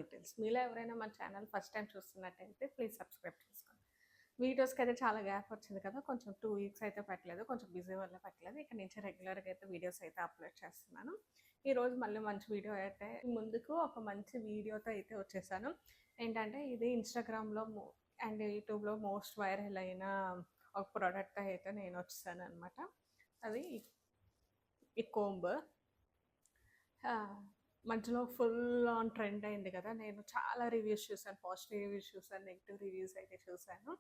Details. మీలో ఎవరైనా మన ఛానల్ ఫస్ట్ టైం చూస్తున్నట్టయితే ప్లీజ్ సబ్స్క్రైబ్ చేసుకోండి. వీడియోస్కి అయితే చాలా గ్యాప్ వచ్చింది కదా, కొంచెం 2 వీక్స్ అయితే పెట్టలేదు, కొంచెం బిజీ వల్ల పెట్టలేదు. ఇక్కడ నుంచి రెగ్యులర్గా అయితే వీడియోస్ అయితే అప్లోడ్ చేస్తున్నాను. ఈరోజు మళ్ళీ మంచి వీడియో అయితే ముందుకు ఒక మంచి వీడియోతో అయితే వచ్చేసాను. ఏంటంటే ఇది ఇన్స్టాగ్రామ్లో అండ్ యూట్యూబ్లో మోస్ట్ వైరల్ అయిన ఒక ప్రోడక్ట్ అయితే నేను వచ్చేసాను అనమాట. అది ఈ కోంబ్ మధ్యలో ఫుల్ ఆన్ ట్రెండ్ అయింది కదా. నేను చాలా రివ్యూస్ చూసాను, పాజిటివ్ రివ్యూస్ చూసాను, నెగిటివ్ రివ్యూస్ అయితే చూసాను.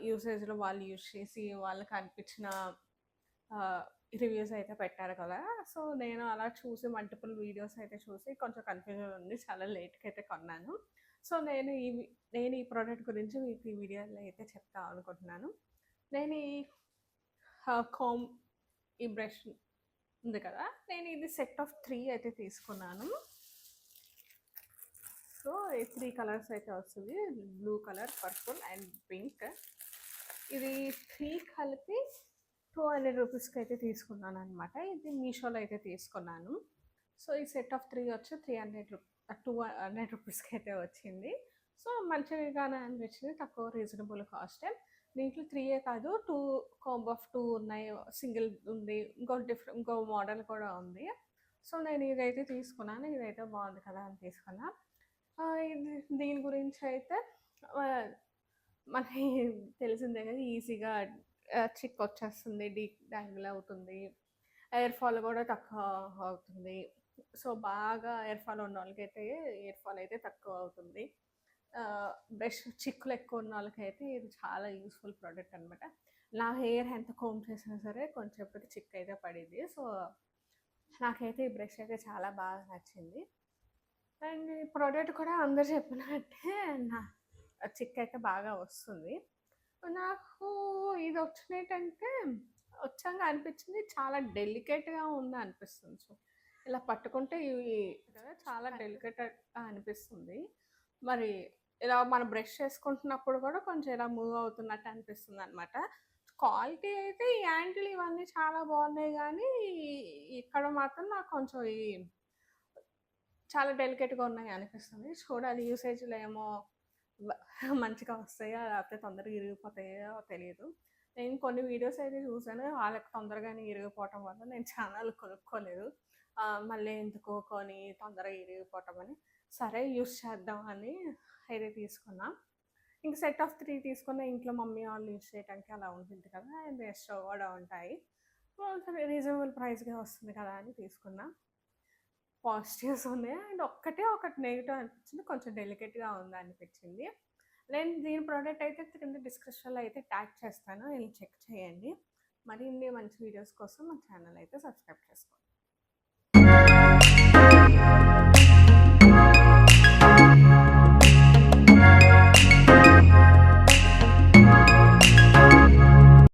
యూసేజ్లో వాళ్ళు యూజ్ చేసి వాళ్ళకి అనిపించిన రివ్యూస్ అయితే పెట్టారు కదా. సో నేను అలా చూసి మల్టిపుల్ వీడియోస్ అయితే చూసి కొంచెం కన్ఫ్యూజన్ ఉంది, చాలా లేట్గా అయితే కొన్నాను. సో నేను ఈ ప్రోడక్ట్ గురించి మీకు ఈ వీడియోలో అయితే చెప్తా అనుకుంటున్నాను. నేను ఈ కోమ్ ఈ బ్రష్ ఉంది కదా, నేను ఇది సెట్ ఆఫ్ 3 అయితే తీసుకున్నాను. సో ఈ 3 కలర్స్ అయితే వస్తుంది, blue colour, purple and pink. ఇది 3 కలిపి 200 రూపీస్కి అయితే తీసుకున్నాను అనమాట. ఇది మీషోలో అయితే తీసుకున్నాను. సో ఈ సెట్ ఆఫ్ 3 వచ్చి 200 రూపీస్కి అయితే వచ్చింది. సో మంచిగానే అనిపించింది, తక్కువ రీజనబుల్ కాస్టే. దీంట్లో 3 కాదు, 2 కాంబో ఆఫ్ 2 ఉన్నాయి, సింగిల్ ఉంది, ఇంకో మోడల్ కూడా ఉంది. సో నేను ఇదైతే తీసుకున్నాను, ఇదైతే బాగుంది కదా అని తీసుకున్నా. దీని గురించి అయితే మనకి తెలిసిందే కదా, ఈజీగా చిక్ వచ్చేస్తుంది, డాంగిల్ అవుతుంది, ఎయిర్ ఫాల్ కూడా తక్కువ అవుతుంది. సో బాగా ఎయిర్ ఫాల్ ఉన్న వాళ్ళకైతే ఎయిర్ ఫాల్ అయితే తక్కువ అవుతుంది. బ్రష్ చిక్కులు ఎక్కువ ఉన్న వాళ్ళకైతే ఇది చాలా యూస్ఫుల్ ప్రోడక్ట్ అనమాట. నా హెయిర్ ఎంత కోమ్ చేసినా సరే కొంచెంసేపటికి చిక్ అయితే పడింది. సో నాకైతే ఈ బ్రష్ అయితే చాలా బాగా నచ్చింది. అండ్ ఈ ప్రోడక్ట్ కూడా అందరు చెప్పినట్టే నా చిక్ అయితే బాగా వస్తుంది. నాకు ఇది వచ్చినట్టంటే వచ్చాక అనిపించింది చాలా డెలికేట్గా ఉంది అనిపిస్తుంది. సో ఇలా పట్టుకుంటే ఇవి కదా చాలా డెలికేట్గా అనిపిస్తుంది. మరి ఇలా మనం బ్రష్ చేసుకుంటున్నప్పుడు కూడా కొంచెం ఇలా మూవ్ అవుతున్నట్టు అనిపిస్తుంది అనమాట. క్వాలిటీ అయితే ఈ యాంటిల్ ఇవన్నీ చాలా బాగున్నాయి, కానీ ఇక్కడ మాత్రం నాకు కొంచెం చాలా డెలికేట్గా ఉన్నాయి అనిపిస్తుంది. చూడాలి యూసేజ్లో ఏమో మంచిగా వస్తాయో లేకపోతే తొందరగా ఇరిగిపోతాయో తెలియదు. నేను కొన్ని వీడియోస్ అయితే చూసాను, వాళ్ళకి తొందరగానే ఇరిగిపోవటం వల్ల నేను ఛానల్ కొనుక్కోలేదు. మళ్ళీ ఎందుకో కొని తొందరగా ఇరిగిపోవటం అని సరే యూస్ చేద్దాం అని అయితే తీసుకున్నా. ఇంక సెట్ ఆఫ్ 3 తీసుకున్న, ఇంట్లో మమ్మీ వాళ్ళు యూస్ చేయడానికి అలా ఉంటుంది కదా, అండ్ ఎక్స్ట్రా కూడా ఉంటాయి, రీజనబుల్ ప్రైస్గా వస్తుంది కదా అని తీసుకున్నా. పాజిటివ్స్ ఉన్నాయి అండ్ ఒకటి నెగిటివ్ అనిపించింది, కొంచెం డెలికేట్గా ఉంది అనిపించింది. నేను దీని ప్రోడక్ట్ అయితే కింద డిస్క్రిప్షన్లో అయితే ట్యాగ్ చేస్తాను, వెళ్ళి చెక్ చేయండి. మరిన్ని మంచి వీడియోస్ కోసం మా ఛానల్ అయితే సబ్స్క్రైబ్ చేసుకోండి.